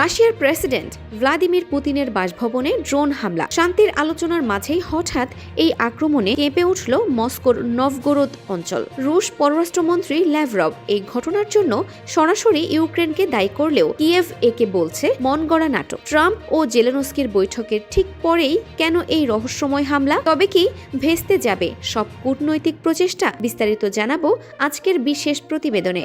রাশিয়ার president Vladimir পুতিনের বাসভবনে ড্রোন হামলা। শান্তির আলোচনার মাঝেই হঠাৎ এই আক্রমণে কেঁপে উঠল মস্কোর নভগোরোদ অঞ্চল। রুশ পররাষ্ট্রমন্ত্রী ল্যাভরভ এই ঘটনার জন্য সরাসরি ইউক্রেনকে দায়ী করলেও কিয়েভ একে বলছে মন গড়া নাটক। ট্রাম্প ও জেলেনস্কির বৈঠকের ঠিক পরেই কেন এই রহস্যময় হামলা? তবে কি ভেস্তে যাবে সব কূটনৈতিক প্রচেষ্টা? বিস্তারিত জানাবো আজকের বিশেষ প্রতিবেদনে।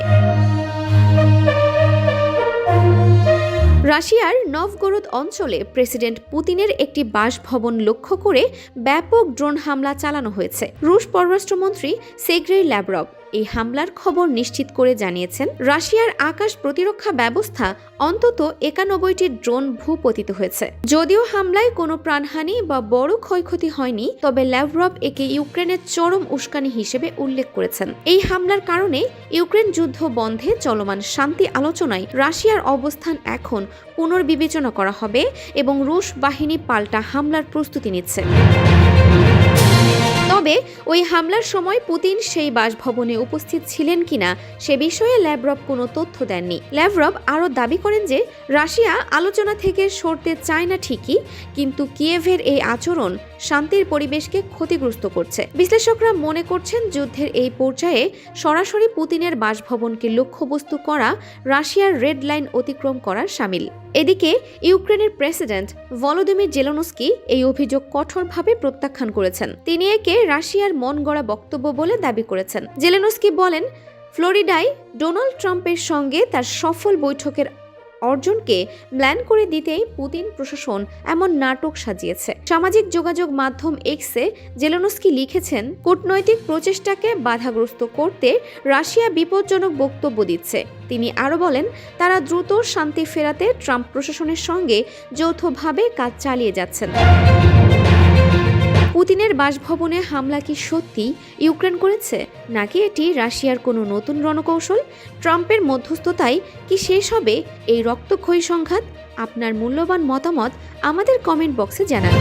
রাশিয়ার নভগোরোদ অঞ্চলে প্রেসিডেন্ট পুতিনের একটি বাসভবন লক্ষ্য করে ব্যাপক ড্রোন হামলা চালানো হয়েছে। রুশ পররাষ্ট্রমন্ত্রী সের্গেই ল্যাভরভ এই হামলার খবর নিশ্চিত করে জানিয়েছেন, রাশিয়ার আকাশ প্রতিরক্ষা ব্যবস্থা অন্তত ৯১টি ড্রোন ভূপতিত হয়েছে। যদিও হামলায় কোনো প্রাণহানি বা বড় ক্ষয়ক্ষতি হয়নি, তবে ল্যাভরভ একে ইউক্রেনের চরম উস্কানি হিসেবে উল্লেখ করেছেন। এই হামলার কারণে ইউক্রেন যুদ্ধ বন্ধে চলমান শান্তি আলোচনায় রাশিয়ার অবস্থান এখন পুনর্বিবেচনা করা হবে এবং রুশ বাহিনী পাল্টা হামলার প্রস্তুতি নিচ্ছে। তবে ওই হামলার সময় পুতিন সেই বাসভবনে উপস্থিত ছিলেন কিনা সে বিষয়ে ল্যাভরভ কোনো তথ্য দেননি। ল্যাভরভ আরও দাবি করেন যে রাশিয়া আলোচনা থেকে সরতে চায় না ঠিকই, কিন্তু কিয়েভের এই আচরণ শান্তির পরিবেশকে ক্ষতিগ্রস্ত করছে। বিশ্লেষকরা মনে করছেন যুদ্ধের এই পর্যায়ে সরাসরি পুতিনের বাসভবনকে লক্ষ্যবস্তু করা রাশিয়ার রেড লাইন অতিক্রম করার শামিল। এদিকে ইউক্রেনের প্রেসিডেন্ট ভলোদিমির জেলেনস্কি এই অভিযোগ কঠোরভাবে প্রত্যাখ্যান করেছেন। তিনি একে রাশিয়ার মন গড়া বক্তব্য বলে দাবি করেছেন। জেলেনস্কি বলেন, ফ্লোরিডায় ডোনাল্ড ট্রাম্পের সঙ্গে তার সফল বৈঠকের অর্জনকে ম্লান করে দিতেই পুতিন প্রশাসন এমন নাটক সাজিয়েছে। সামাজিক যোগাযোগ মাধ্যম এক্সে জেলেনস্কি লিখেছেন, কূটনৈতিক প্রচেষ্টাকে বাধাগ্রস্ত করতে রাশিয়া বিপজ্জনক বক্তব্য দিচ্ছে। তিনি আরও বলেন, তারা দ্রুত শান্তি ফেরাতে ট্রাম্প প্রশাসনের সঙ্গে যৌথভাবে কাজ চালিয়ে যাচ্ছেন। পুতিনের বাসভবনে হামলা কি সত্যি ইউক্রেন করেছে, নাকি এটি রাশিয়ার কোনো নতুন রণকৌশল? ট্রাম্পের মধ্যস্থতায় কি শেষ হবে এই রক্তক্ষয়ী সংঘাত? আপনার মূল্যবান মতামত আমাদের কমেন্ট বক্সে জানান।